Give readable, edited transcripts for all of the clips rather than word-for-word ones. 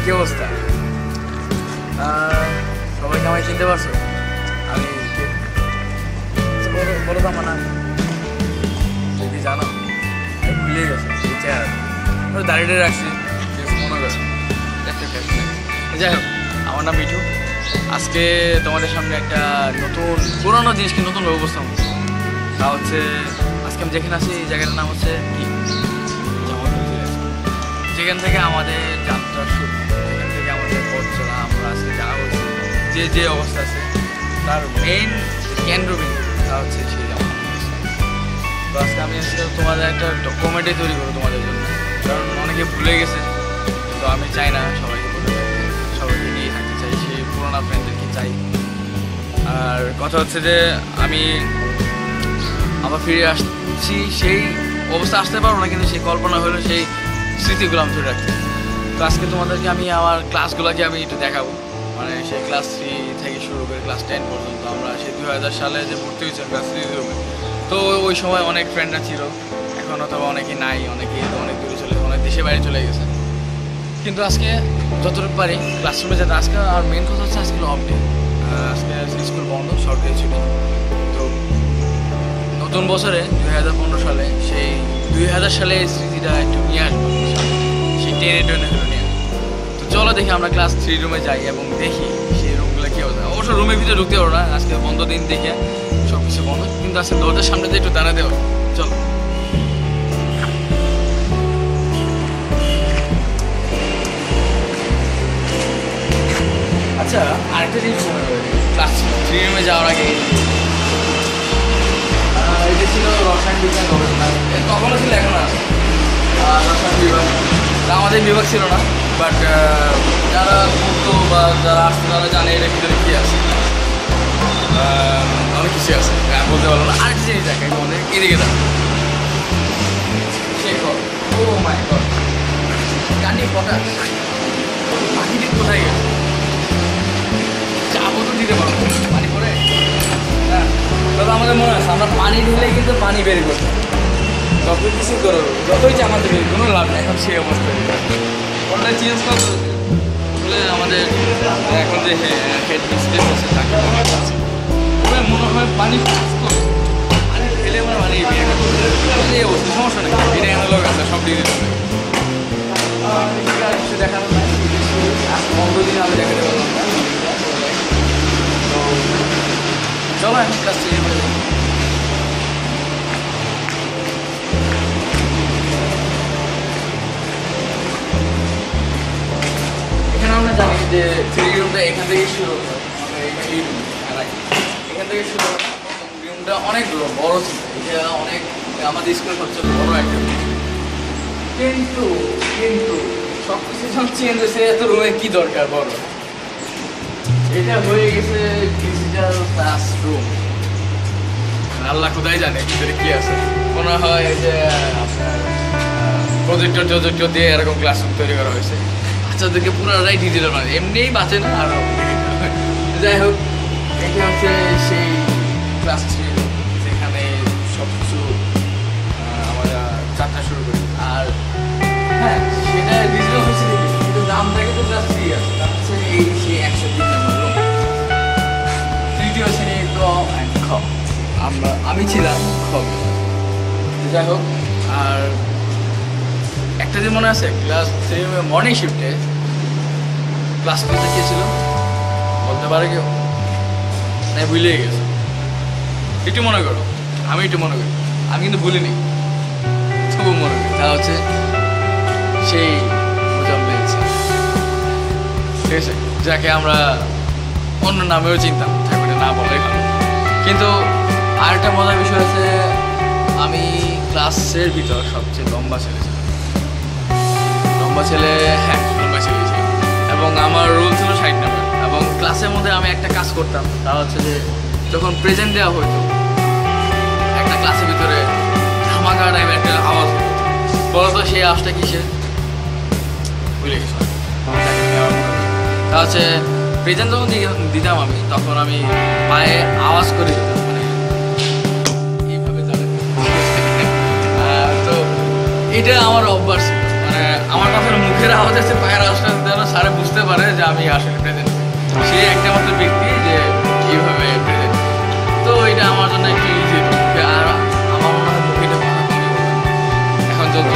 কি অবস্থা? সবাইকে আমায় চিনতে পারছো? আমি বলো তো আমার নাম যদি জানো। ভুলে গেছো সেই চেহারা, দাঁড়িয়ে রাখছি মনে করো। যাই হোক, আমার নাম মিঠু। আজকে তোমাদের সামনে একটা নতুন পুরোনো জিনিসকে নতুনভাবে উপস্থাপন করছি। তা হচ্ছে আজকে আমি যেখানে আছি এই জায়গাটার নাম হচ্ছে যেখান থেকে আমাদের যাত্রা শুরু, যেখান থেকে আমাদের পথ চলা, আমরা আজকে যা হচ্ছে যে অবস্থা আছে তার মেইন কেন্দ্রবিন্দু তা হচ্ছে সেই জামা। তো আজকে আমি আজকে তোমাদের একটা ডকুমেন্টারি তৈরি করবো তোমাদের জন্য, কারণ অনেকে ভুলে গেছে। তো আমি চাই না সবাইকে বলে থাকতে, সবাইকে নিয়ে থাকতে চাই, সেই পুরোনো ফ্রেন্ডদেরকে চাই। আর কথা হচ্ছে যে আমি আবার ফিরে আসছি, সেই অবস্থা আসতে পারবো না, কিন্তু সেই কল্পনা হলো সেই স্মৃতিগুলো আমি ধরে রাখতে। তো আজকে তোমাদেরকে আমি আমার ক্লাসগুলোকে আমি একটু দেখাবো, মানে সেই ক্লাস 3 থেকে শুরু করে ক্লাস 10 পর্যন্ত আমরা সেই 2000 সালে যে ভর্তি হয়েছিলাম ক্লাস 3 রুমে। তো ওই সময় অনেক ফ্রেন্ডরা ছিল, এখন অথবা অনেকেই নাই, অনেকেই অনেক দূরে চলে, অনেক দেশে বাইরে চলে গেছে। কিন্তু আজকে যতটুকু পারি ক্লাসরুমে যেতে। আজকে আর মেন কথা হচ্ছে আজকে অফ ডে, আজকে স্কুল বন্ধ, সরকারি ছুটি। তো নতুন বছরে 2015 সালে সেই 2000 সালে স্মৃতিটা একটু নিয়ে আসবো, সেই টেনে হলো নিয়ে। তো চলো দেখি আমরা ক্লাস 3 রুমে যাই এবং দেখি সেই রুমগুলো কেউ যায়। অবশ্য রুমের ভিতরে ঢুকতে পারো না, আজকে বন্ধ দিন দেখে সব কিছু বন্ধ, কিন্তু আজকে দরজার সামনে দিয়ে একটু দাঁড়াতে হবে। চলো। আচ্ছা, আরেকটা জিনিস মনে হবে, ক্লাস 3 রুমে যাওয়ার আগে এটা ছিল রসায়ন বিজ্ঞান গবেষণা, কখনো ছিল এখন আছে রসায়ন বিভাগ। আমাদের বিভাগ ছিল না, বাট যারা পড়তো বা যারা আসতো তারা জানে এটার ভিতরে কী আছে। অনেক কিছু আছে, বলতে পারবো না। আরেকটা জিনিস দেখে আমাদের এদিকে দেখ, সেই ঘর, ও মাই গড, গানি পটাশ পাখিটি কোথায় গেছে? চাপও তো দিতে পারবো পানি পরে। হ্যাঁ, তবে আমাদের মনে আছে আমরা পানি ঢেলে কিন্তু পানি বের করতাম। যত কিছু করো, যতই চামাতে বের কোনো লাভ নেই, এখন সেই অবস্থা। ওটা চেঞ্জ করতে বলে আমাদের এখন যে হেড মিস্ট্রেস আছে তাকে আছে, ওরা মনে হয় পানি পানি ঢেলে আমরা পানি বের করতে এই অবস্থা। সমস্যা নেই, এটা এখানে লোক আছে, সব দিকে কিছু দেখানো নাই। বন্ধ দিন আমি দেখাতে পারলাম না। তো চলো এখন ক্লাস 3 হয়ে যাই। এখানে আমরা জানি যে 3 রুমটা এখান থেকে শুরু হয়, এখান থেকে শুরু হয়। রুমটা অনেক বড় ছিল, এটা অনেক আমাদের স্কুলের সবচেয়ে বড় একটা রুম। কিন্তু সব কিছু যখন চেঞ্জ হয়েছে, এত রুমে কি দরকার বড়? এটা হয়ে গেছে ডিজিটাল ক্লাসরুম। আল্লাহ খোদাই জানে ভিতরে কি আছে। মনে হয় যে আপনার প্রজেক্টর দিয়ে এরকম ক্লাসরুম তৈরি করা হয়েছে। বাচ্চাদেরকে পুরোটাই ডিজিটাল মানে এমনিই বাঁচে না, আরও যাই হোক। এটা হচ্ছে সেই ক্লাস 3 যেখানে সব কিছু আমরা যাত্রা শুরু করি। আর হ্যাঁ, সেটা ডিজিটাল হয়েছে কিন্তু নামটাকে তো ক্লাস 3 আছে, তার হচ্ছে এই সেই 103 নম্বর রুম, তৃতীয় শ্রেণী ক অ্যান্ড খ। আমি ছিলাম খ। যাই হোক, আর একটা দিন মনে আছে ক্লাস 3 মর্নিং শিফটে ক্লাস 2তে কে ছিল বলতে পারে কেউ? না, ভুলে গেছে। একটু মনে করো, আমি একটু মনে করি, আমি কিন্তু ভুলিনি, তবু মনে করি। তা হচ্ছে সেই মুজাম্মেল স্যার, ঠিক আছে, যাকে আমরা অন্য নামেও চিনতাম, থাকবে না বলাই ভালো। কিন্তু আরেকটা মজার বিষয় আছে, আমি ক্লাসের ভিতর সবচেয়ে লম্বা ছেলে ছিলাম। লম্বা ছেলে ছিল, এবং আমার রোল ছিল 60 নাম্বার। এবং ক্লাসের মধ্যে আমি একটা কাজ করতাম, তা হচ্ছে যে যখন প্রেজেন্ট দেওয়া হতো একটা ক্লাসের ভিতরে ধামাকা টাইপের একটা আওয়াজ হতো। বলতো সেই আওয়াজটা কিসের? ভুলে গেছি। তা হচ্ছে প্রেজেন্ট যখন দিতাম আমি, তখন আমি পায়ে আওয়াজ করে দিতাম, মানে এইভাবে দাঁড়াতাম। তো এটা আমার অভ্যাস ছিল, মানে মানে আমার কথার মুখের আওয়াজ আছে, পায়ের আওয়াজটা যেন স্যারে বুঝতে পারে যে আমি আসলে প্রেজেন্ট। সে একটা মাত্র ব্যক্তি যে এইভাবে প্রেজেন্ট। তো এটা আমার জন্য একটু ইজি। আর আমার মনে হয় মুভিটা এখন যত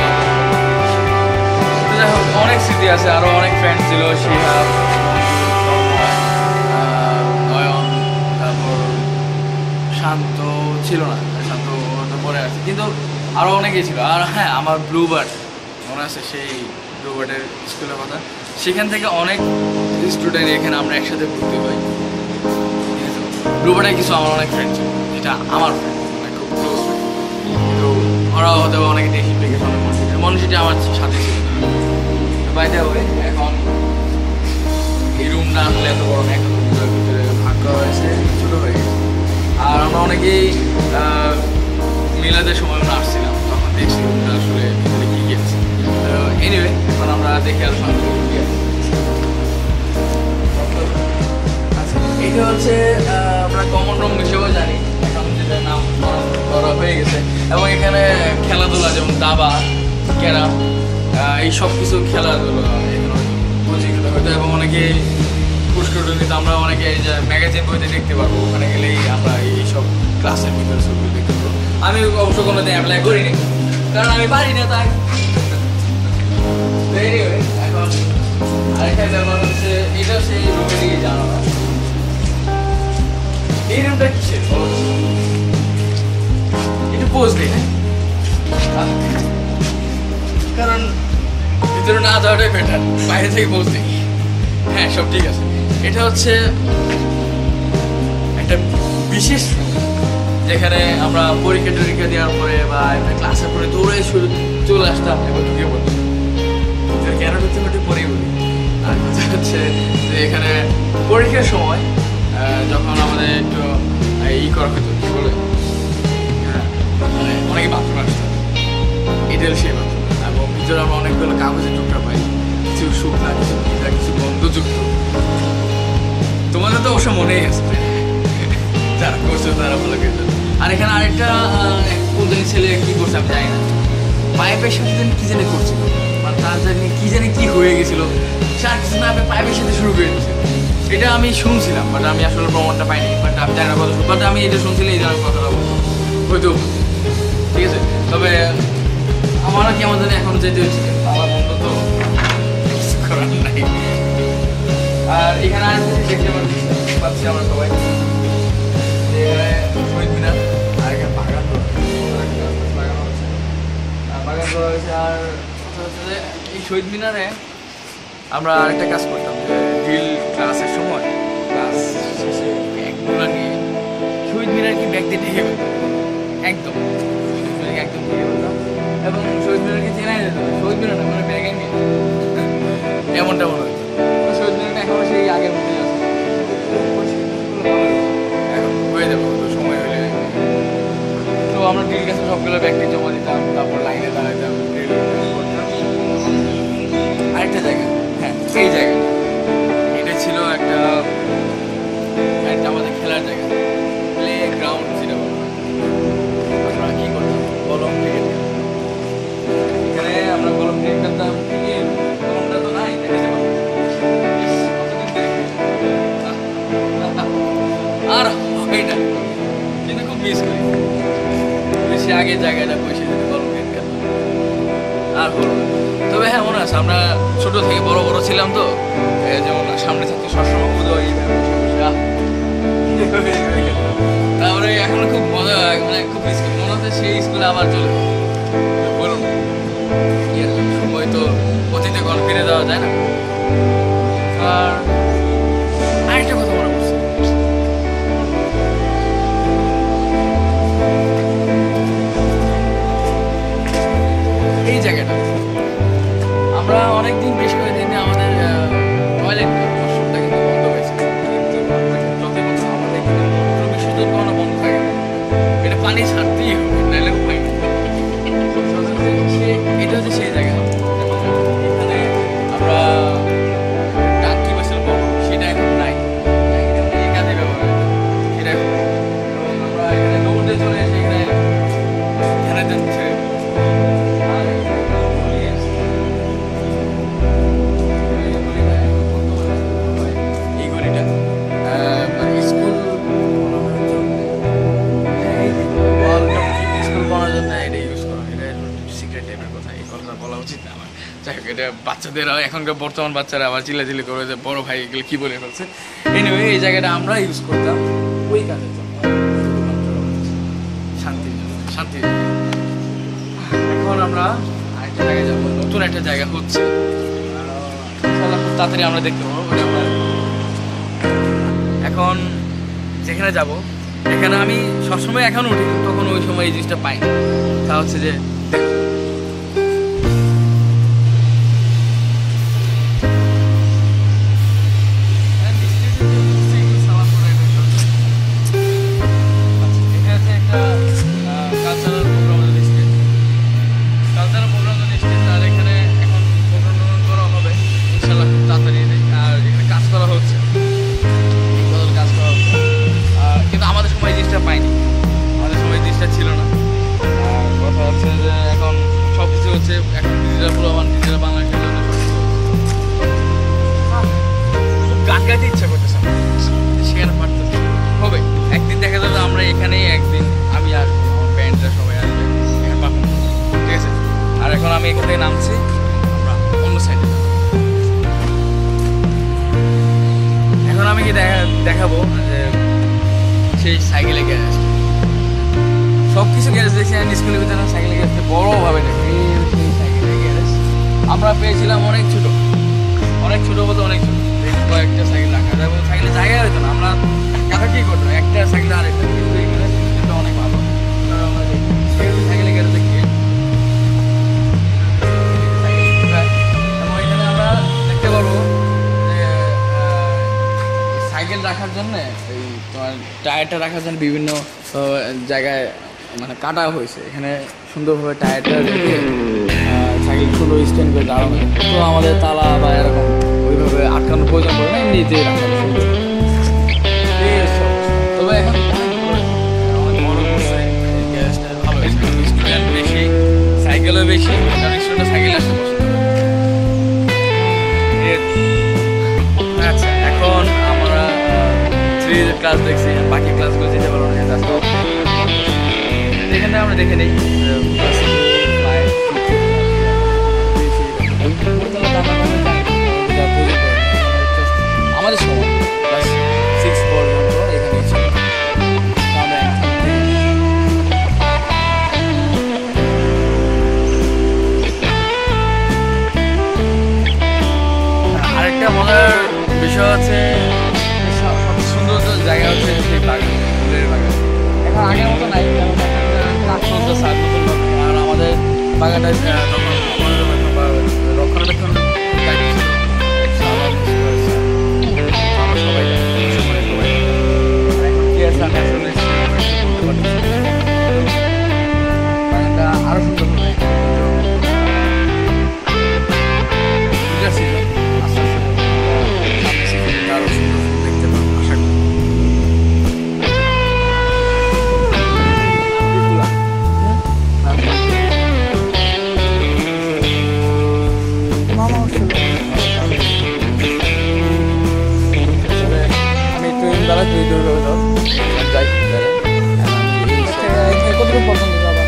যাই হোক অনেক স্মৃতি আছে, আরও অনেক ফ্রেন্ড ছিল, শিহাব, নয়ন, তারপর শান্ত ছিল না, শান্ত পরে আছে, কিন্তু আরও অনেকেই ছিল। আর হ্যাঁ, আমার ব্লুবার্ড মনে আছে, সেই ব্লুবার্ডের স্কুলের কথা। সেখান থেকে অনেক স্টুডেন্ট এখানে আমরা একসাথে ভর্তি হই। ব্লুবার্ডে কিছু আমার অনেক ফ্রেন্ড ছিল, যেটা আমার ফ্রেন্ড মানে খুব ক্লোজ ফ্রেন্ড, কিন্তু ওরাও হয়তো অনেকে দেখি প্লেগের অনেক মনীষীটি আমার সাথে ছিল। বাইরে হয়ে এখন এই রুম না আসলে এত বড় না, একটা রুমের ভিতরে ভাগ করা হয়েছে, ছোটো হয়ে গেছে। আর আমরা অনেকেই মিলাদের সময় আমরা আসছিলাম, তখন দেখছি রুমটা আসলে ভিতরে কী কী আছে। এনিওয়ে এখন আমরা দেখে আসলাম এটা হচ্ছে আমরা কমন রুম হিসেবেও জানি এখন, যেটা নাম করা হয়ে গেছে। এবং এখানে খেলাধুলা যেমন দাবা, ক্যারাম, এই সব কিছু খেলাধুলা এখানে কোচিং হয়তো, এবং অনেকে পুষ্করণীতে আমরা অনেকে এই যে ম্যাগাজিন বইতে দেখতে পারবো, ওখানে গেলেই আমরা এইসব ক্লাসের ভিতরে ছবি দেখতে পারবো। আমি অবশ্য কোনোদিন অ্যাপ্লাই করিনি, কারণ আমি পারি না তাই। এখন আরেকটা ব্যাপার হচ্ছে, এটা সেই রুমে দিকে জানা না, এই রুমটা কিসের একটু পোজ দিই না, কারণ ভিতরে না যাওয়াটাই বেটার, বাইরে থেকে পোজ দিই। হ্যাঁ, সব ঠিক আছে। এটা হচ্ছে একটা বিশেষ রুম, যেখানে আমরা পরীক্ষা টরীক্ষা দেওয়ার পরে বা ক্লাসের পরে দৌড়ে চলে আসতাম এবং ঢুকে পড়তাম। কেন ঢুকতে পারতে পরেই বলি। আর কথা হচ্ছে যে এখানে পরীক্ষার সময় যখন আমাদের একটু করা হতো, কি বলে, মানে অনেকে বাথরুম আসতো, এটাই সেই বাথরুম। এবং ভিতরে আমরা অনেকগুলো কাগজের টুকরা পাই, কিছু শুকনা, কিছু ভিজা, কিছু গন্ধযুক্ত। তোমাদের তো অবশ্য মনেই আছে, যারা করছে তারা ভালো গেছে। আর এখানে আরেকটা কোনদিন ছেলে কি করছে আমি জানি না, পাইপের সাথে কি জানি করছিল, মানে তার জানি কি হয়ে গেছিল, সে আর কিছু না পাইপের সাথে শুরু করে দিচ্ছে। এটা আমি শুনছিলাম, বাট আমি আসলে প্রমাণটা পাইনি, বাট আমি জানি না কথা, বাট আমি এটা শুনছিলাম, এই ধরনের কথাটা বলতো হয়তো, ঠিক আছে। তবে আমারও কি আমাদের এখনো যেতে হচ্ছে, আমার বন্ধু তো কিছু করার নাই। আর এখানে আর দেখতে পাচ্ছি আমরা সবাই, শহীদ মিনার, আর এখানে বাগান করা হয়েছে। আর কথা হচ্ছে যে এই শহীদ মিনারে আমরা আরেকটা কাজ করতাম, যে ড্রিল ক্লাসের সময় ক্লাস শেষে ব্যাগগুলো নিয়ে শহীদ মিনার কি ব্যাগ দিয়ে ঢেকে ফেলতাম, একদম শহীদ মিনারকে একদম ঢেকে ফেলতাম, এবং শহীদ মিনারকে চেনাই যেত, শহীদ মিনার না মানে ব্যাগে নিয়ে এমনটা মনে হতো। শহীদ মিনারটা এখনো সেই আগের মধ্যে আছে, এখন হয়ে যাবে সময় হলে। তো আমরা ড্রিল ক্লাসে সবগুলো ব্যাগ নিয়ে জমা দিতাম, তারপর লাইনে দাঁড়াতাম, ড্রিল করতাম। আরেকটা জায়গা, হ্যাঁ এই জায়গা, এটা ছিল একটা আমাদের খেলার জায়গা, প্লে গ্রাউন্ড যেটা বলা হয়। আমরা কী করতাম, কলম ক্রিকেট খেলতাম। এখানে আমরা কলম ক্রিকেট খেলতাম, কলমটা তো নাই, আর হয় না, কিন্তু খুব মিস করি। বেশি আগে জায়গাটা বসে যদি কলম ক্রিকেট খেলতাম, আর হলো না। তবে হ্যাঁ, মনে আছে আমরা ছোট থেকে বড় বড় ছিলাম তো, যেমন সামনে থাকতো সবসময় উদয়, তারপরে এখন খুব মজা, মানে খুব মনে হচ্ছে সেই স্কুলে আবার চলে বলুন। সময় তো অতীতে গল্প ফিরে দেওয়া যায় না। আর আরেকটা কথা মনে পড়ছে, এই জায়গাটা আমরা অনেকদিন, বেশ কয়েকদিন আমাদের টয়লেট ওয়াশরুমটা কিন্তু বন্ধ হয়েছে, কিন্তু আমাদের কিন্তু বিশুদ্ধ করানো বন্ধ থাকে না, এটা পানি ছাড়তেই হবে, নাহলে উপায় নেই। বাচ্চাদেরও এখনকার বর্তমান বাচ্চারা আবার চিল্লাচিল্লি করে যে বড় ভাই এগুলো কী বলে ফেলছে। এনিওয়ে এই জায়গাটা আমরা ইউজ করতাম ওই কাজের জন্য, শান্তির জন্য, শান্তির জন্য। এখন আমরা আরেকটা জায়গায় যাবো, নতুন একটা জায়গা হচ্ছে, খুব তাড়াতাড়ি আমরা দেখতে পাবো। আমরা এখন যেখানে যাব এখানে আমি সবসময় এখন উঠি, তখন ওই সময় এই জিনিসটা পাই। তা হচ্ছে যে আমি এখান থেকে নামছি, আমরা অন্য সাইডে। এখন আমি কি দেখাবো যে সেই সাইকেলের গ্যারেজ, সব কিছু গ্যারেজ দেখছি আমি স্কুলের ভিতরে। সাইকেলের গ্যারেজটা বড়োভাবে দেখি, সেই সাইকেলের গ্যারেজ আমরা পেয়েছিলাম অনেক ছোটো বলতে অনেক ছোটো, কয়েকটা সাইকেল রাখা যায়, সাইকেলের জায়গা হতো না। আমরা কাকা কী করতো, একটা সাইকেল আরেকটা, কিন্তু এই গ্যারেজটা অনেক ভালো। আমরা সাইকেলের গ্যারেজে গিয়ে সাইকেল রাখার জন্য এই তোমার টায়ারটা রাখার জন্য বিভিন্ন জায়গায় মানে কাটা হয়েছে। এখানে সুন্দরভাবে টায়ারটা রেখে সাইকেল সুন্দর স্ট্যান্ড করে দাঁড়ানো। তো আমাদের তালা বা এরকম ওইভাবে আটকানোর প্রয়োজন পড়ে না, এমনিতেই রাখা। তবে এখন গ্যাসটা ভালো হয়েছে, স্টুডেন্ট বেশি, সাইকেলও বেশি, কারণ স্টুডেন্ট সাইকেল আসতে পছন্দ। আচ্ছা, এখন আমরা 3 ক্লাস দেখছি, বাকি ক্লাসগুলো যেতে পারবো না। এখানে আমরা দেখে নিই আমাদের সময় ক্লাস 6 পর্যন্ত এখানে ছিল। আরেকটা মজার বিষয় হচ্ছে, সবচেয়ে সুন্দর জায়গা হচ্ছে সেই বাগান, ফুলের বাগান। এখন আগের মতো নাই, কাজ চলতেছে আর নতুনভাবে। আর আমাদের বাগানটা তখন রক্ষণাবেক্ষণ দায়িত্ব ছিল আমরা সবাই কি আছে, বাগানটা আরো সুন্দর হবে। কতটুকু পছন্দ যাবা?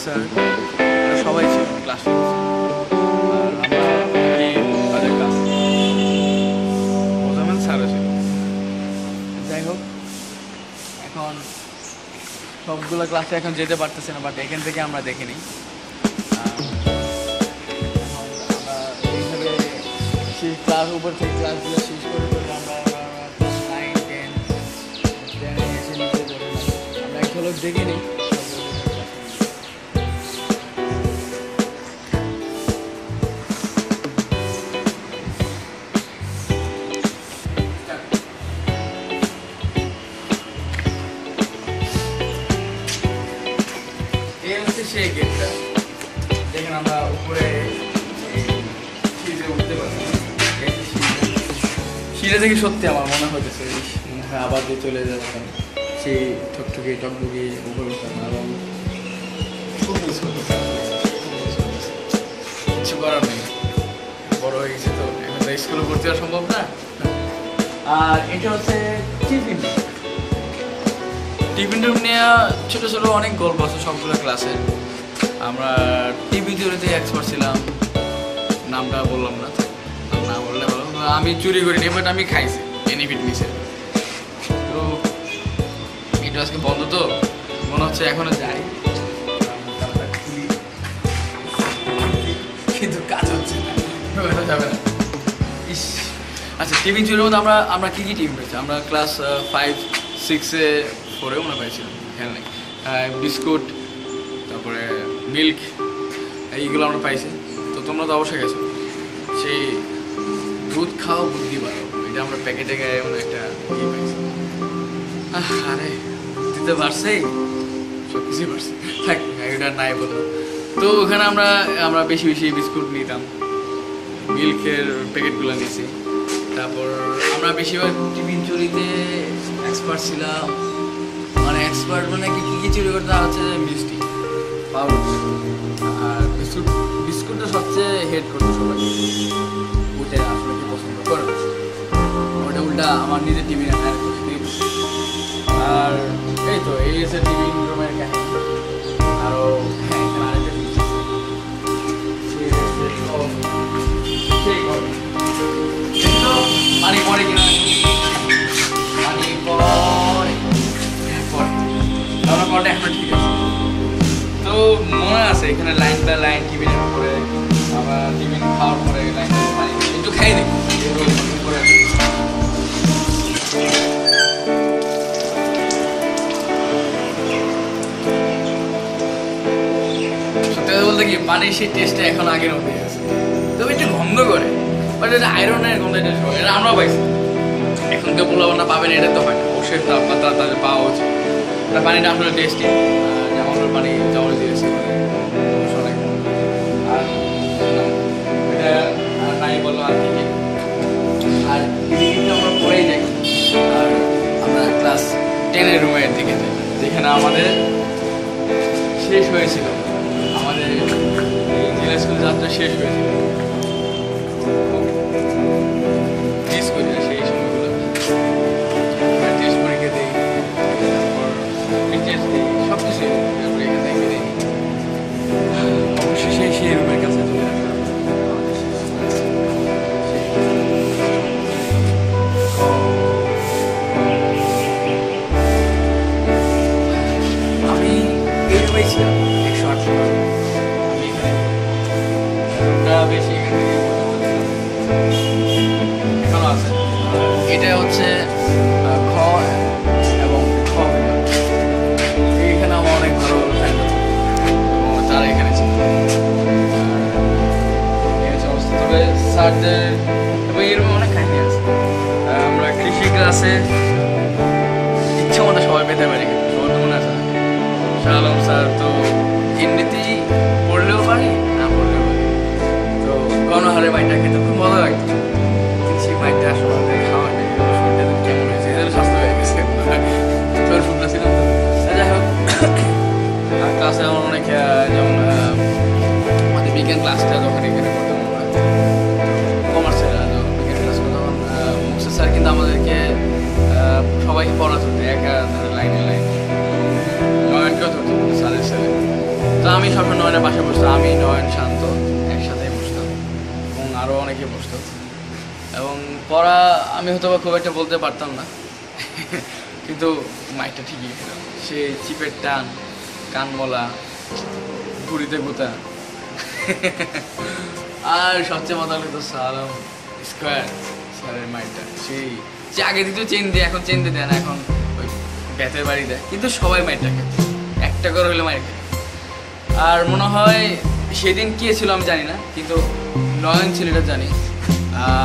স্যার সবাই ছিল ক্লাসে। আর আমরা ক্লাস মোজামেল স্যারও ছিল। যাই হোক, এখন সবগুলো ক্লাসে এখন যেতে পারতেছে না, বাট এখান থেকে আমরা দেখে নিই। আমরা এইভাবে সেই ক্লাস উপর থেকে ক্লাসগুলো শেষ করে আমরা ক্লাস 9, 10 এসে নিচে আমরা এক ঝলক দেখে নিই। বুঝতে পারছি সিঁড়ে থেকে সত্যি আমার মনে হতেছে মনে হয় আবার দিয়ে চলে যাবেন সেই ঠকঠকে টকটকে উপরে উঠতাম এবং খুব মিস করতেছে কিছু করার নেই বড় হয়ে গেছে তো এখন তো স্কুলে ভর্তি হওয়া সম্ভব না। আর এটা হচ্ছে টিফিন রুম নিয়ে ছোটো ছোটো অনেক গল্প আছে সবগুলো ক্লাসে। আমরা টিভি চুরিতে এক্সপার্ট ছিলাম, নামটা বললাম না, না বললে ভালো। আমি চুরি করিনি বাট আমি খাইছি বেনিফিট নিছে। তো এটা আজকে বন্ধ তো মনে হচ্ছে এখনো যাই কিন্তু কাজ হচ্ছে না, যাবে না। ইস আচ্ছা টিফিন চুরির মধ্যে আমরা কী কী টিফিন পেয়েছি? আমরা ক্লাস 5, 6-এ 4-এও মনে পাইছিলাম, খেয়াল নেই। বিস্কুট, তারপরে মিল্ক, এইগুলো আমরা পাইছি। তো তোমরা তো অবশ্যই গেছো। সেই দুধ খাও বুদ্ধি বাড়ো, এটা আমরা প্যাকেটে গায়ে এমন একটা ইয়ে পাইছি। আরে দিতে পারছেই, সব কিছুই পারছে, থাক এটা নাই বললাম। তো ওখানে আমরা বেশি বেশি বিস্কুট নিতাম, মিল্কের প্যাকেটগুলো নিয়েছি। তারপর আমরা বেশিরভাগ টিফিন চুরিতে এক্সপার্ট ছিলাম, মানে এক্সপার্ট মানে কী চুরি করতে হচ্ছে মিষ্টি পাউডার। আর বিস্কুটটা সবচেয়ে হেড করতো সবাই, ওইটা আসলে কি পছন্দ করে ওটা উল্টা আমার নিজের টিফিন আর এই তো এই হচ্ছে টিফিন রুমের কাহিনী। আরও হ্যাঁ এখানে আরেকটা পানি পরে কিনা পানি পরে এখন ঠিক আছে। তো মনে আছে এখানে লাইন বাই লাইন টিফিনের উপরে আবার টিফিন খাওয়ার পরে লাইন পানি একটু খাই দেখি উপরে। সত্যি কথা বলতে কি পানির সেই টেস্টটা এখন আগের মধ্যেই আছে, তবে একটু গন্ধ করে, বাট এটা আয়রনের গন্ধ, এটা আমরাও পাইছি। এখনকার পোলাপানা পাবেন এটা তো হয় না, অবশ্যই তাপমাত্রা তাদের পাওয়া উচিত। পানিটা আসলে টেস্টি, যেমন পানি যেমন দিয়েছে আর এটা নাই বললো আর কি। আর কিন্তু আমরা পড়েই যাই, আর আমরা ক্লাস 10-এর রুমের দিকে যাই, যেখানে আমাদের শেষ হয়েছিল, আমাদের জেলা স্কুল যাত্রা শেষ হয়েছিল। মিস করি না সেই সময়গুলো, টেস্ট পরীক্ষা দিই, টেস্ট দিই, সব কিছু এখান থেকে দিই। অবশ্যই সেই রুমের কাছে চলে আসলাম। আমি এই রুমেই ছিলাম 108 আমি এখানে বেশি এখনো আছে। এটা হচ্ছে খ এবং খ, এইখানে আমার অনেক ভালো ভালো ফ্রেন্ড আছে এবং তারা এখানে ছিল। তবে স্যারদের তবে এরকম অনেক কাহিনী আছে। আমরা কৃষি ক্লাসে ইচ্ছা মতো সবাই পেতে পারি, সবার তো মনে আছে না? শাহ আলম স্যার তো এমনিতেই পড়লেও পারি না পড়লেও পারি, তো গণহারে মাইটা খেতে খুব মজা লাগতো। সেই মাইটা আসলে খাওয়া শরীরটা কেমন হয়েছে, এদের স্বাস্থ্য হয়ে গেছে, তোর শুকনা ছিলাম তো। যাই হোক ক্লাসে আমার অনেক যেমন আমাদের বিজ্ঞান ক্লাসটা যখন এখানে করতাম আমরা কমার্সের বিজ্ঞান ক্লাস করতাম, মুক্সা স্যার কিন্তু আমাদেরকে সবাইকে পড়াতে হতো একা লাইনে লাইন, নয়নকেও ধরতো স্যারের সাথে। তো আমি সবসময় নয়নের পাশে বসতাম, আমি নয়ন শান্ত একসাথেই বসতাম এবং আরও অনেকে বসতো। এবং পড়া আমি হয়তো বা খুব একটা বলতে পারতাম না, কিন্তু মাইকটা ঠিকই খেলাম। সে চিপের টান, কানমলা, ঘুড়িতে গুতা, আর সবচেয়ে মজা লাগতো সালাম স্কোয়ার স্যারের মাইকটা। সেই যে আগে দিত চেন দিয়ে, এখন চেন দিয়ে দেয় না, এখন ওই বেতের বাড়ি দেয়, কিন্তু সবাই মাইকটা খেত, একটা করে হলে মাইক খেত। আর মনে হয় সেদিন কে ছিল আমি জানি না, কিন্তু নয়ন ছিল এটা জানি।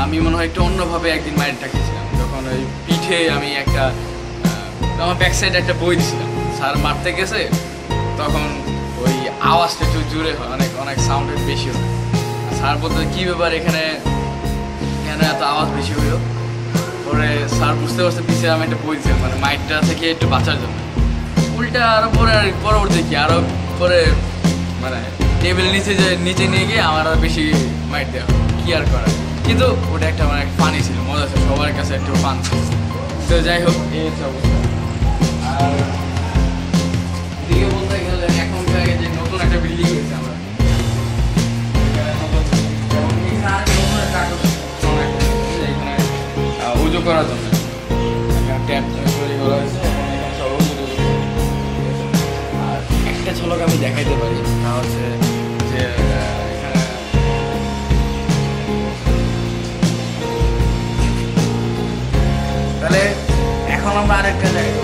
আমি মনে হয় একটু অন্যভাবে একদিন মাইকটা খেয়েছিলাম, যখন ওই পিঠে আমি একটা আমার ব্যাক সাইডে একটা বই দিয়েছিলাম, স্যার মারতে গেছে, তখন ওই আওয়াজটা একটু জোরে হয়, অনেক অনেক সাউন্ডের বেশি হয়। স্যার বলতে কী ব্যাপার এখানে আওয়াজ বেশি হইলো। পরে স্যার বুঝতে পারছে পিছিয়ে আমি একটা বই দিয়েছিলাম মানে মাইকটা থেকে একটু বাঁচার জন্য। উল্টা আরো পরে আর পরবর্তী কি আরো পরে মানে টেবিল নিচে নিয়ে গিয়ে আমার আর বেশি মাইট দেওয়া কি আর করার। কিন্তু ওটা একটা মানে ফানি ছিল, মজা ছিল, সবার কাছে একটু ফান ছিল। তো যাই হোক এই হচ্ছে অবস্থা। আর এদিকে বলতে গেলে এখনকার যে নতুন একটা বিল্ডিং হয়েছে আমরা উজু করার জন্য ট্যাপ তৈরি করা হয়েছে। আর একটা ঝলক আমি দেখাইতে পারি, তা হচ্ছে যে এখানে তাহলে এখন আমরা আরেকটা জায়গা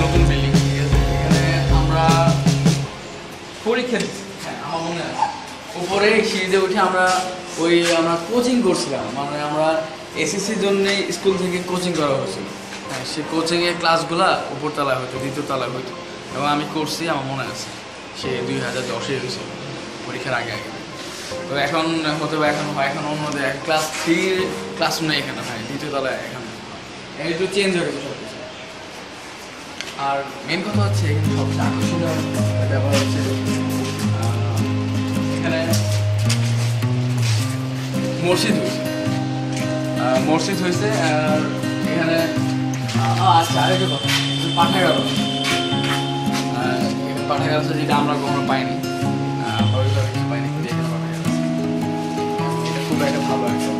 নতুন বিল্ডিং, ঠিক আছে? এখানে আমরা পরীক্ষা দিচ্ছি। হ্যাঁ, আমার মনে আছে উপরে সিঁড়িতে উঠে আমরা কোচিং করছিলাম, মানে আমরা এসএসসির জন্য স্কুল থেকে কোচিং করা হয়েছিল। হ্যাঁ, সেই কোচিংয়ের ক্লাসগুলা উপরতলায় হতো, দ্বিতীয় তলায় হতো, এবং আমি করছি, আমার মনে আছে সে 2010-এ হয়েছিল, পরীক্ষার আগে আগে। তো এখন হতে পারে এখন অন্য ক্লাস 3 ক্লাসরুম নেই এখানে, হয় দ্বিতীয় তলায় এখন একটু চেঞ্জ হয়ে গেছে সব কিছু। আর মেন কথা হচ্ছে এখানে সবচেয়ে আকর্ষণীয় ব্যাপার হচ্ছে এখানে মসজিদ হয়েছে। আর এখানে আচ্ছা আরেকটা কথা, পাঠাগার আছে, পাঠাগার আছে যেটা আমরা কখনো পাইনি, কিছু পাইনি, কিন্তু এখানে পাঠাগার আছে। এটা খুব একটা ভালো একটা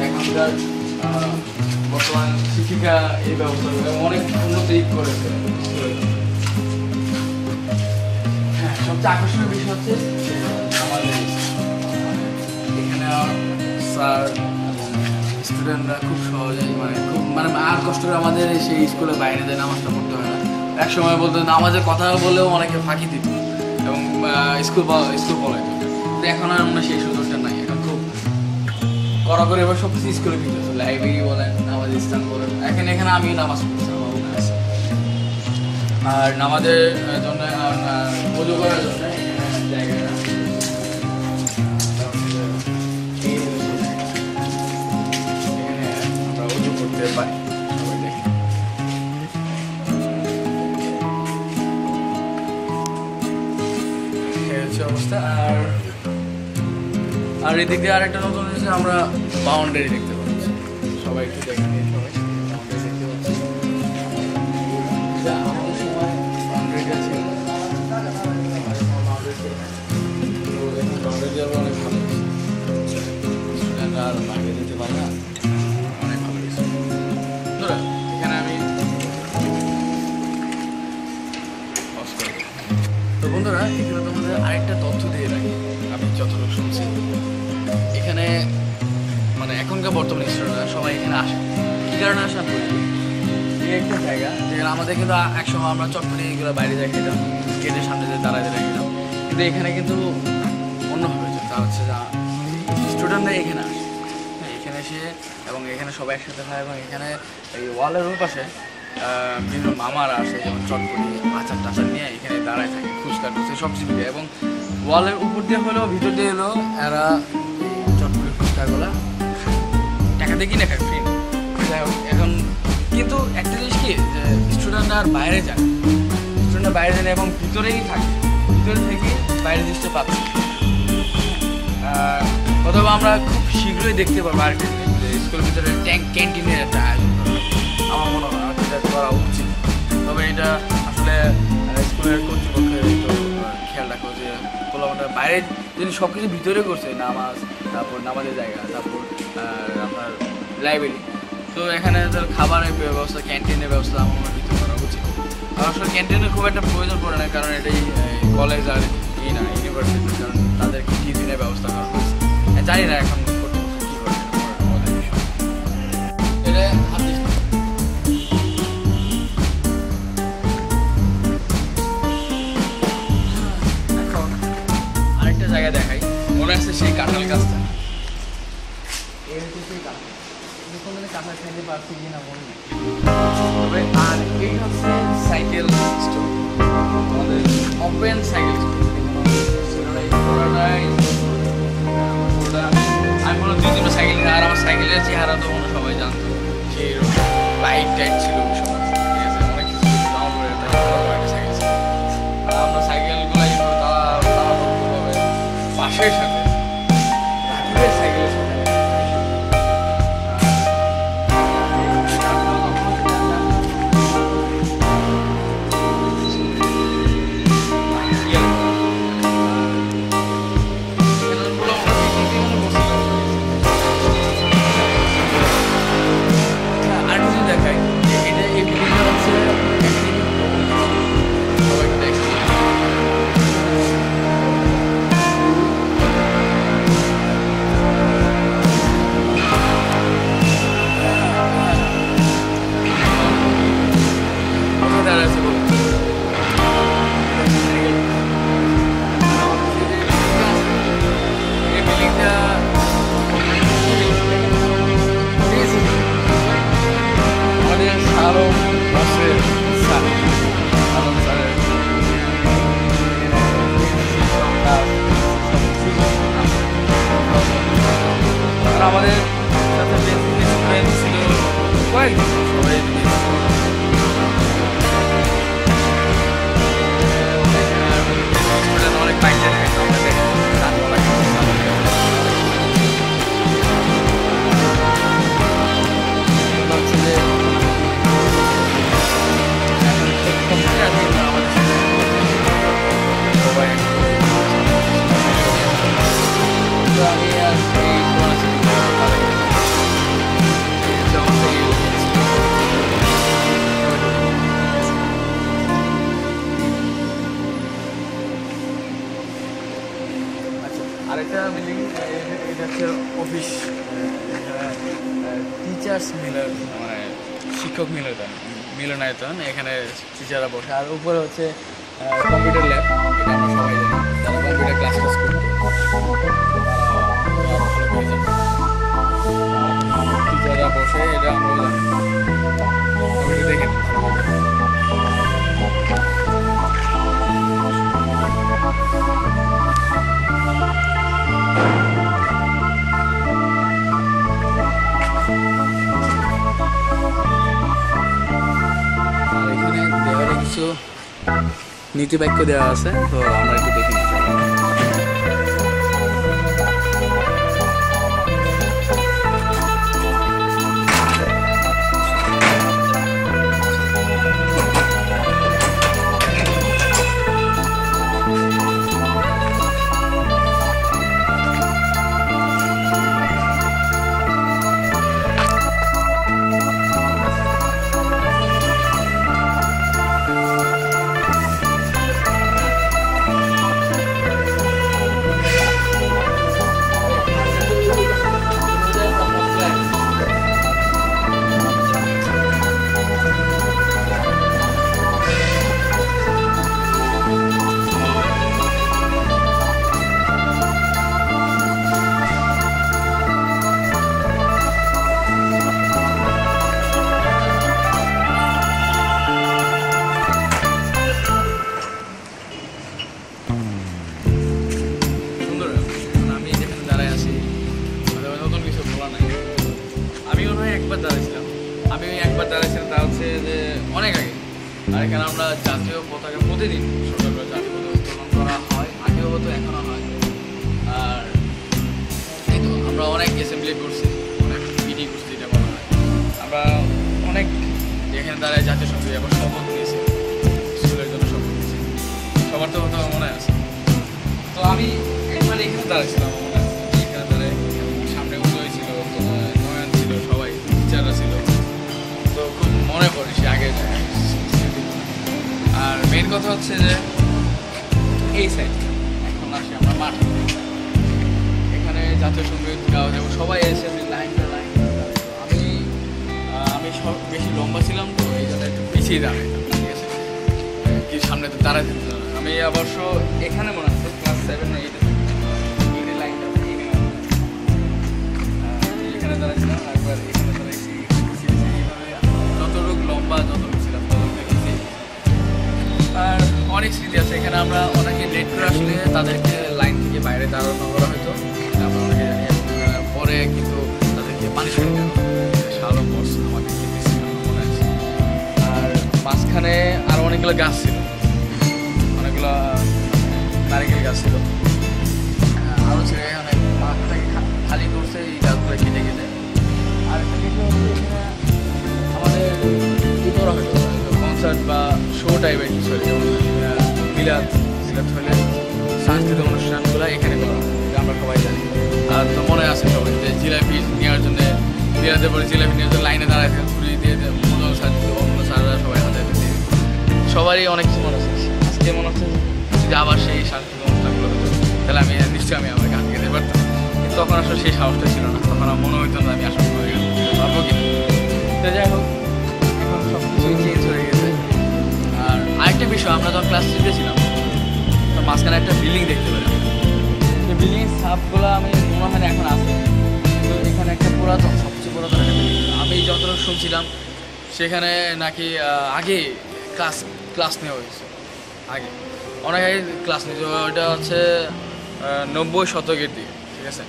এখনকার বর্তমান শিক্ষিকা এই ব্যবস্থা অনেক উন্নতি করেছে। হ্যাঁ, সবচেয়ে আকর্ষণীয় বিষয় হচ্ছে আমাদের এখানে স্যার এবং স্টুডেন্টরা খুব সহজেই মানে আর কষ্ট করে আমাদের সেই স্কুলের বাইরে যায়, নামাজটা পড়তে হয় না। এক সময় বলতো নামাজের কথা বলেও অনেকে ফাঁকি দিত এবং স্কুল পড়াইতো, কিন্তু এখন আর আমরা সেই সুযোগটা নাই। এখন খুব কড়া করে এবার সব কিছু স্কুলে দিতে হচ্ছে, লাইব্রেরি বলেন, নামাজ স্থান বলেন। এখানে আমি নামাজ পড়ছি, আমার মনে আছে। আর নামাজের জন্য পুজো করার জন্য এখানে জায়গাটা আমরা উজু করতে পারি, সবাই দেখে। এই হচ্ছে অবস্থা। আর এদিক দিয়ে আরেকটা নতুন হয়েছে, আমরা বাউন্ডারি দেখতে পাচ্ছি, সবাই একটু দেখে নিয়ে সবাই বাউন্ডারি দেখতে পাচ্ছি। আমাদের সময় বাউন্ডারিটা ছিল, বাউন্ডারি অনেক ভালো হয়েছে, স্টুডেন্টরা আর বাইরে যেতে পারে না, অনেক ভালো হয়েছে। এখানে আমি তো বন্ধুরা এখানে তোমাদের আরেকটা তথ্য দিয়ে রাখি। আমি যতটুকু শুনছি এখানে মানে এখনকার বর্তমানে স্টুডেন্টরা সবাই এখানে আসে, কী কারণে আসে আমি বলি। এই একটা জায়গা যেখানে আমাদের কিন্তু একসময় আমরা চটপটি এগুলো বাইরে যাই খেতাম, গেটের সামনে যে দাঁড়ায় খেতাম, কিন্তু এখানে কিন্তু অন্যভাবে হয়েছে। তা হচ্ছে যা স্টুডেন্টরা এখানে আসে, এখানে এসে এবং এখানে সবাই একসাথে হয়, এবং এখানে এই ওয়ালের পাশে বিভিন্ন মামারা আসে, যেমন চটপটি আচার টাচার নিয়ে এখানে দাঁড়ায় থাকে, ফুচকা টুচকা সব কিছু দিয়ে, এবং ওয়ালের উপর দিয়ে হলেও ভিতর দিয়ে এলো এরা চটপটি ফুচকাগুলা টাকা দিয়ে কিনে খায়, ফ্রি। যাই হোক, এখন কিন্তু একটা জিনিস কি, যে স্টুডেন্টরা আর বাইরে যায়, এবং ভিতরেই থাকে, ভিতরে থেকে বাইরের জিনিসটা পাচ্ছে। অথবা আমরা খুব শীঘ্রই দেখতে পারবো আরেকটা জিনিস, যে স্কুলের ভিতরে ক্যান্টিনের একটা আয়োজন করা, আমার মনে হয় এটা করা উচিত। তবে এটা আসলে স্কুলের কর্তৃপক্ষের একটু খেয়াল রাখো, যে পোলাপানটা বাইরে যদি সব কিছু ভিতরে করছে, নামাজ, তারপর নামাজের জায়গা, তারপর আপনার লাইব্রেরি, তো এখানে তার খাবারের ব্যবস্থা, ক্যান্টিনের ব্যবস্থা আমার মনে ভিতরে করা উচিত। আর আসলে ক্যান্টিনের খুব একটা প্রয়োজন পড়ে না, কারণ এটাই কলেজ আর ইউনিভার্সিটি, কারণ তাদেরকে টিফিনের ব্যবস্থা করা হয়েছে। জানি না এখন কর্তৃপক্ষ কী করে, এটা এখন আরেকটা জায়গা দেখাই, মনে আছে সেই কাঁঠাল গাছটা, এই হচ্ছে সেই কাঁঠাল, কাঁঠাল খাইতে পারছি কিনা মনে নেই। তবে আর এই হচ্ছে সাইকেল স্টোর, আমাদের ওপেন সাইকেল স্টোর। আমি কোনো 2-3 সাইকেল, আর আমার সাইকেল সাইকেলের চেহারা তো মনে সবাই জানতো, সেই লাইট টাইট ছিল ওই সময়, ঠিক আছে, অনেক কিছু ডাউনলোড একটা সাইকেল ছিল। আর আমরা সাইকেলগুলো এইভাবে তারা করতে পাশের সাথে রাকিবের সাইকেলের সাথে আমাদের সাথে ফ্রেন্ড ছিল কয়েকজন, সবাই অনেক বাইক আরেকটা বিল্ডিং, এটা হচ্ছে অফিস, টিচার্স মানে শিক্ষক মিলনায়তন, এখানে টিচাররা বসে। আর উপরে হচ্ছে কম্পিউটার ল্যাব, এটা আমরা সবাই জানি, যারা কম্পিউটার ক্লাস করতো টিচাররা বসে, এটা আমরা জানি। কম্পিউটার দেখেন কিছু নীতিবাক্য দেওয়া আছে, তো আমরা একটু দেখে নিতে চাই। আমি একবার দাঁড়াইছিলাম, তা হচ্ছে যে অনেক আগে। আর এখানে আমরা জাতীয় পতাকা প্রতিদিন সকালবেলা জাতীয় পতাকা উত্তোলন করা হয়, আগেও হতো, এখনও হয়। আর এই তো আমরা অনেক অ্যাসেম্বলি করছি, অনেক পিডি করছি, এটা বলা হয়। আমরা অনেক এখানে দাঁড়ায় জাতীয় সঙ্গীত আবার শপথ নিয়েছি, স্কুলের জন্য শপথ নিয়েছি, সবার তো হয়তো মনে আছে। তো আমি একবার এখানে দাঁড়াইছিলাম, মনে আছে এখানে দাঁড়ায়, সামনে উদয় ছিল, নয়ন ছিল, সবাই টিচাররা ছিল, তো খুব মনে পড়ে সে আগে। আর মেন কথা হচ্ছে যে এই সাইড এখন আসি আমরা মাঠ, এখানে জাতীয় সঙ্গীত গাওয়া যাবো, সবাই এসে লাইনটা লাইন। আমি সব বেশি লম্বা ছিলাম, তো এই জন্য একটু পিছিয়ে দাঁড়াইতাম, ঠিক আছে, কি সামনে তো দাঁড়াতে দিত না। আমি অবশ্য এখানে মনে আছে ক্লাস 7 না 8 লাইনটা এখানে দাঁড়াইছিলাম, একবার এখানে দাঁড়াইছি, যতটুকু লম্বা যতটুকু ছিলাম ততটুকু দেখেছি। আর অনেক স্মৃতি আছে এখানে। আমরা অনেকে লেট করে আসলে তাদেরকে লাইন থেকে বাইরে দাঁড়ানো করা হয়তো, আমরা অনেকে জানি, পরে কিন্তু তাদেরকে পানিশ অনেকগুলো গাছ ছিল, অনেকগুলো নারিকেল গাছ ছিল, আরও ছিল। এখানে মাঠটাকে খালি করছে এই গাছগুলো কেটে কেটে। আর একটা বিষয় হচ্ছে এখানে আমাদের কী করা হয়তো কনসার্ট বা শো টাইপের কিছু হলে, যেমন মিলাদ হলে সাংস্কৃতিক অনুষ্ঠানগুলো এখানে করা হয়, আমরা সবাই জানি। আর তো মনে আছে সবাই যে জিলাপি নেওয়ার জন্য মিলাদের পরে জিলাপি নেওয়ার জন্য লাইনে দাঁড়ায় থাকে, ঘুরিয়ে দিয়ে মূল সার অন্য সাররা সবাই হাতে দিয়ে সবারই অনেক কিছু মনে হচ্ছে। আজকে মনে হচ্ছে যদি আবার সেই সাংস্কৃতিক অনুষ্ঠানগুলো হতো তাহলে আমি নিশ্চয়ই আমি আমার গান গেতে পারতাম, কিন্তু তখন আসলে সেই সাহসটা ছিল না, তখন আমার মনে হইতো না আমি আসলে পারবো কি। তো যাই হোক, এখন সব কিছুই চেঞ্জ হয়ে গেছে। আর আরেকটা বিষয়, আমরা যখন ক্লাস 3-তে ছিলাম তখন মাঝখানে একটা বিল্ডিং দেখতে পেলাম। সেই বিল্ডিংয়ের ছাপগুলো আমি মনে হয় না এখন আছে, কিন্তু এখানে একটা পুরাতন, সবচেয়ে পুরাতন একটা বিল্ডিং। আমি যতটুকু শুনছিলাম সেখানে নাকি আগে ক্লাস নেওয়া হয়েছে, আগে অনেক আগে ক্লাস নিয়েছে। ওটা হচ্ছে 90 শতকের দিকে, ঠিক আছে,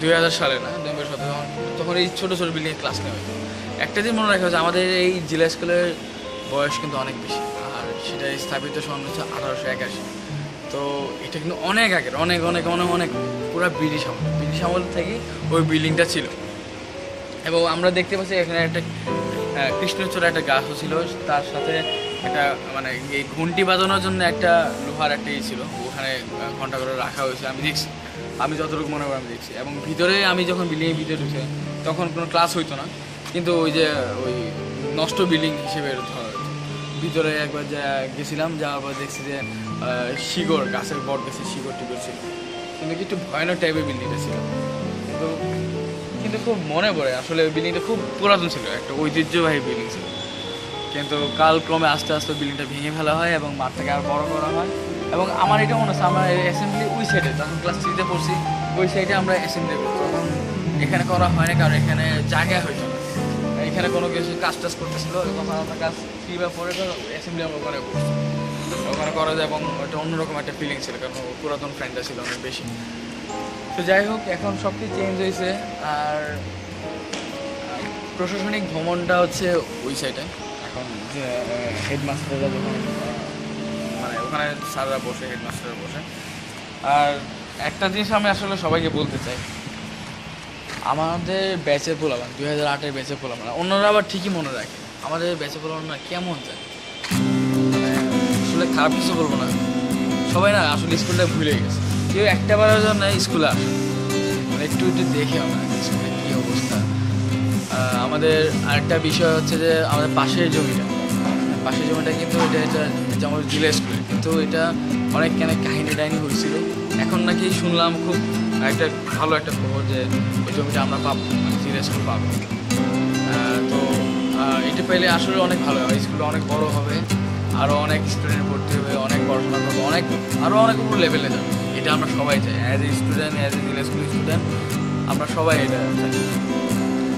2000 সালে না, 90 শতকে তখন এই ছোটো ছোটো বিল্ডিংয়ে ক্লাস নেওয়া হয়েছে। একটা দিন মনে রাখা হচ্ছে, আমাদের এই জেলা স্কুলের বয়স কিন্তু অনেক বেশি, আর সেটা স্থাপিত সন হচ্ছে 1881। তো এটা কিন্তু অনেক আগের, অনেক অনেক অনেক অনেক পুরো ব্রিটিশ আমল থেকে ওই বিল্ডিংটা ছিল। এবং আমরা দেখতে পাচ্ছি এখানে একটা কৃষ্ণচূড়া একটা গাছও ছিল, তার সাথে একটা মানে এই ঘন্টি বাজানোর জন্য একটা লোহার একটা ছিল, ওখানে ঘন্টা করে রাখা হয়েছে। আমি দেখছি, আমি যতটুকু মনে করি আমি দেখছি। এবং ভিতরে আমি যখন বিল্ডিংয়ের ভিতরে ঢুকে তখন কোনো ক্লাস হইতো না, কিন্তু ওই যে ওই নষ্ট বিল্ডিং হিসেবে ভিতরে একবার গেছিলাম, যাওয়ার পর দেখছি যে শিকড়, গাছের বট গাছের শিকড় টিকড় ছিল, কিন্তু একটু ভয়ানক টাইপের বিল্ডিংটা ছিল। কিন্তু খুব মনে পড়ে আসলে বিল্ডিংটা খুব পুরাতন ছিল, একটা ঐতিহ্যবাহী বিল্ডিং ছিল। কিন্তু কালক্রমে আস্তে আস্তে বিল্ডিংটা ভেঙে ফেলা হয় এবং মাঠটাকে আর বড় করা হয়। এবং আমার এটা মনে হচ্ছে, আমরা অ্যাসেম্বলি ওই সাইডে যখন ক্লাস 3-তে পড়ছি ওই সাইডে আমরা অ্যাসেম্বলি করছি, তখন এখানে করা হয় না, কারণ এখানে জায়গা হইতো না, এখানে কোনো কিছু কাজ টাজ করতেছিল। তখন আমরা ক্লাস 3 বা 4-এ অ্যাসেম্বলি আমরা ওখানে করছি, ওখানে করা যায়। এবং একটা অন্যরকম একটা ফিলিং ছিল, কারণ পুরাতন ফ্রেন্ডটা ছিল অনেক বেশি। তো যাই হোক, এখন সব কিছু চেঞ্জ হয়েছে। আর প্রশাসনিক ভ্রমণটা হচ্ছে ওই সাইডে। এখন যে হেডমাস্টাররা যখন মানে ওখানে স্যাররা বসে, হেডমাস্টাররা বসে। আর একটা জিনিস আমি আসলে সবাইকে বলতে চাই, আমাদের ব্যাচের পোলাপান, 2008-এর ব্যাচের পোলাপান, অন্যরা আবার ঠিকই মনে রাখে, আমাদের ব্যাচের পোলাপান না কেমন যায়, মানে আসলে খারাপ কিছু বলবো না, সবাই না আসলে স্কুলটা ভুলে গেছে। কেউ একটা বারের জন্য স্কুলে আসে, মানে একটু দেখে আমরা স্কুলে কী অবস্থা। আমাদের আরেকটা বিষয় হচ্ছে যে আমাদের পাশের জমিটা কিন্তু এটা যেমন জেলা স্কুলে, কিন্তু এটা অনেক কাহিনী টাহিনী হয়েছিল। এখন নাকি শুনলাম খুব একটা ভালো একটা খবর যে ওই জমিটা আমরা পাবো, মানে জেলা স্কুল পাবো। তো এটা পেলে আসলে অনেক ভালো হবে, স্কুলটা অনেক বড় হবে, আরও অনেক স্টুডেন্ট ভর্তি হবে, অনেক পড়াশোনা করবে, আরও অনেক উপর লেভেলে যাবে। এটা আমরা সবাই চাই, as a student, as a জেলা স্কুল স্টুডেন্ট আমরা সবাই এটা চাই।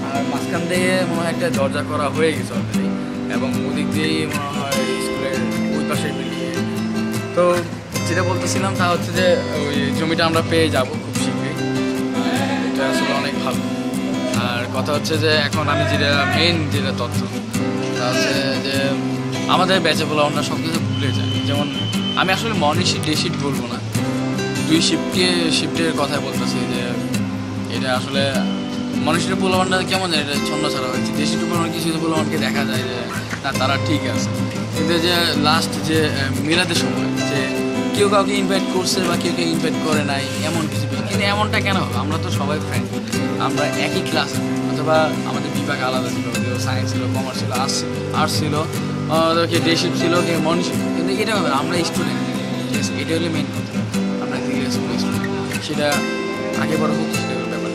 আর মাঝখান দিয়ে মনে হয় একটা দরজা করা হয়ে গেছে অলরেডি, এবং ওদিক দিয়েই মনে হয় স্কুলের ওই পাশে বিল্ডিংয়ে। তো যেটা বলতেছিলাম তা হচ্ছে যে ওই জমিটা আমরা পেয়ে যাব খুব শীঘ্রই, এটা আসলে অনেক ভালো। আর কথা হচ্ছে যে এখন আমি যেটা তথ্য তা হচ্ছে যে আমাদের ব্যাচে বলে আমরা সব কিছু ভুলে যাই। যেমন আমি আসলে মর্নিং শিফট, ডে শিফট বলবো না, 2 শিফটের কথাই বলতেছি। যে এটা আসলে মানুষের পোলাপানটা কেমন যায়, এটা ছন্দ ছাড়া হয়েছে। দেশি পোলাপান কিছু পোলাপানকে দেখা যায় যে না তারা ঠিক আছে, কিন্তু যে লাস্ট যে মিলাদের সময় যে কেউ কাউকে ইনভাইট করছে বা কেউ ইনভাইট করে নাই এমন কিছু। কিন্তু এমনটা কেন হবে? আমরা তো সবাই ফ্রেন্ড, আমরা একই ক্লাস, অথবা আমাদের বিভাগ আলাদা ছিল, কেউ সায়েন্স ছিল, কমার্স ছিল, আর্টস ছিল, কেউ ডে শিফট ছিল, কেউ মর্নিং শিফট। কিন্তু এটা হবে আমরা স্টুডেন্ট, ঠিক আছে, এটা হলে মেন কথা। আমরা স্টুডেন্ট, সেটা আগে বড় হোক সেটা ব্যাপার।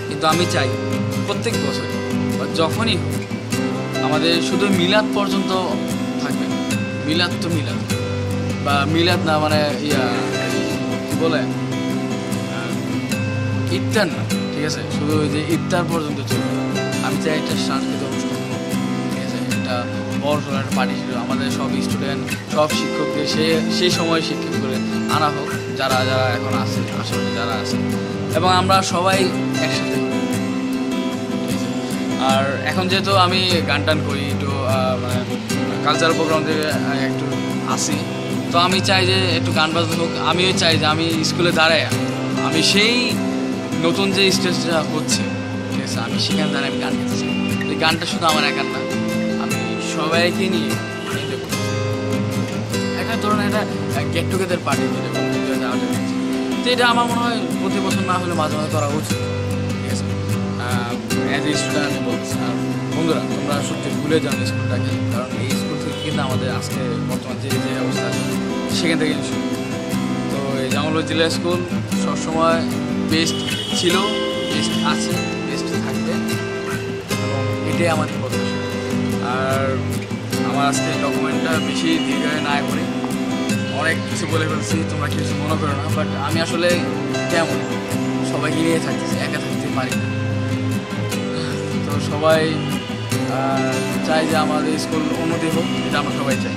কিন্তু আমি চাই প্রত্যেক বছর বা যখনই হোক আমাদের শুধু মিলাদ পর্যন্ত থাকবে। মিলাদ তো মিলাদ, বা মিলাদ না মানে কী বলে ইফতার না, ঠিক আছে, শুধু ওই যে ইফতার পর্যন্ত চলবে। আমি চাই একটা সাংস্কৃতিক অনুষ্ঠান, ঠিক আছে, একটা বড় সড়ো একটা পার্টি ছিল, আমাদের সব স্টুডেন্ট, সব শিক্ষকদের সেই সময় শিক্ষিত করে আনা হোক, যারা যারা এখন আছে, আসলে যারা আছে, এবং আমরা সবাই একসাথে। আর এখন যেহেতু আমি গান টান করি, একটু মানে কালচারাল প্রোগ্রামে একটু আসি, তো আমি চাই যে একটু গান বাজনা হোক। আমিও চাই যে আমি স্কুলে দাঁড়ায় আমি সেই নতুন যে স্টেজটা হচ্ছে, ঠিক আছে, আমি সেখানে দাঁড়ায় আমি গান গাইতে চাই। এই গানটা শুধু আমার একার না, আমি সবাইকে নিয়ে এনজয় করতে চাই। একটা ধরুন একটা গেট টুগেদার পার্টি যেটা 2008 তো এটা আমার মনে হয় প্রতি বছর না হলে মাঝে মাঝে করা উচিত, ঠিক আছে। অ্যাজ এ স্টুডেন্ট আমি বলছি। আর বন্ধুরা, তোমরা সত্যি ভুলে যান স্কুলটাকে, কারণ এই স্কুল থেকে কিন্তু আমাদের আজকে বর্তমান যে যে অবস্থা আছে সেখান থেকে শুরু। তো এই জামালপুর জিলা স্কুল সবসময় বেস্ট ছিল, বেস্ট আছে, বেস্ট থাকবে, এবং এটাই আমাদের প্রত্যাশা। আর আমার আজকে ডকুমেন্টটা বেশি দীর্ঘায় না করে অনেক কিছু বলে ফেলছি, তোমরা কিছু মনে করো না। বাট আমি আসলে কেমন সবাইকে নিয়ে থাকতেছি, একা থাকতে পারি না। তো সবাই চাই যে আমাদের স্কুল উন্নতি হোক, এটা আমরা সবাই চাই।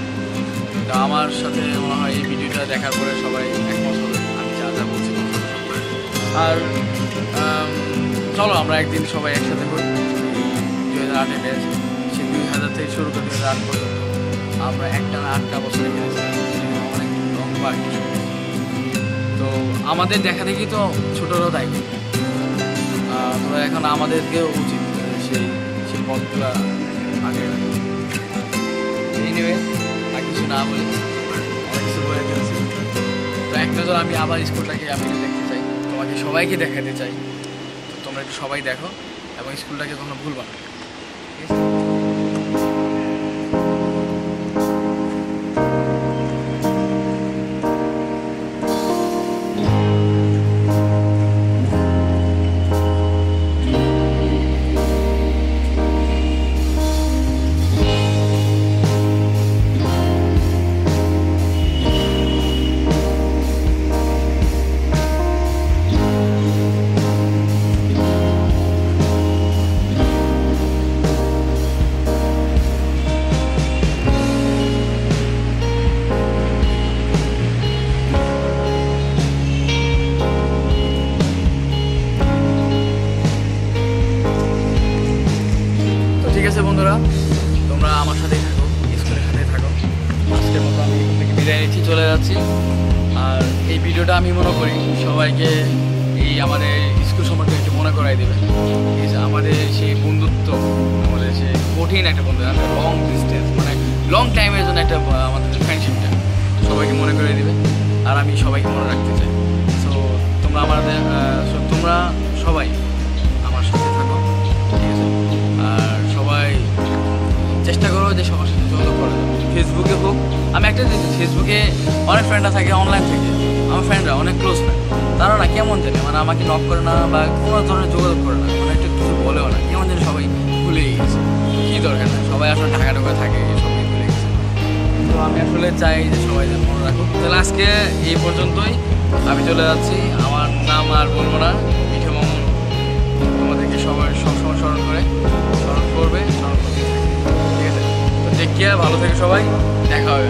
তো আমার সাথে মনে হয় এই ভিডিওটা দেখার পরে সবাই একমত হবে আমি যা যা বলছি। আর চলো আমরা একদিন সবাই একসাথে করি। 2008 ব্যাচ, সে 2000 থেকে শুরু করে 2008 পর্যন্ত আমরা একটানা 8টা বছর এগিয়েছি, অনেক লং পার্ট। তো আমাদের দেখা দেখি তো ছোটরাও তাই, তো এখন আমাদেরকেও উচিত সেই সেই পথগুলা আগে। এনিওয়ে, আর কিছু না বলে অনেক কিছু বলে ফেলছি। তো এক নজর আমি আবার স্কুলটাকে আমি দেখতে চাই, তোমাকে সবাইকে দেখাতে চাই। তো তোমরা একটু সবাই দেখো এবং স্কুলটাকে কখনো ভুলবা না, ঠিক আছে? ঠিক আছে বন্ধুরা, তোমরা আমার সাথেই থাকো, স্কুলের সাথেই থাকো। আজকের মতো আমি এখান থেকে বিদায় নিচ্ছি, চলে যাচ্ছি। আর এই ভিডিওটা আমি মনে করি সবাইকে এই আমাদের স্কুল সম্পর্কে একটু মনে করাই দেবে। ঠিক আছে, আমাদের সেই বন্ধুত্ব, আমাদের সেই কঠিন একটা বন্ধু, লং ডিস্টেন্স, মানে লং টাইমের জন্য একটা আমাদের ফ্রেন্ডশিপটা সবাইকে মনে করে দেবে। আর আমি সবাইকে মনে রাখতে চাই। সো তোমরা তোমরা সবাই আমার সাথে থাকো, ঠিক আছে? আর সবাই চেষ্টা করো যে সবার সাথে যোগাযোগ করা যাবে, ফেসবুকে হোক। আমি একটা দেখি ফেসবুকে অনেক ফ্রেন্ডরা থাকে অনলাইন থেকে, আমার ফ্রেন্ডরা অনেক ক্লোজ ফ্রেন্ড, তারা না কেমন জানে, মানে আমাকে নক করে না বা কোনো ধরনের যোগাযোগ করে না, মানে একটু কিছু বলেও না, কেমন জানি সবাই ভুলেই গেছে। কী দরকার না, সবাই আসলে ঢাকা ঢোকা থাকে, সবাই ভুলে গেছে। তো আমি আসলে চাই যে সবাই যেন মনে রাখুক। তাহলে আজকে এই পর্যন্তই, আমি চলে যাচ্ছি। আমার নাম আর বলবো না, মিঠে মামুন তোমাদেরকে সবাই সবসময় স্মরণ করবে, স্মরণ করতে থাকে, ঠিক আছে? তো টেক কেয়ার, ভালো থেকে সবাই, দেখা হবে।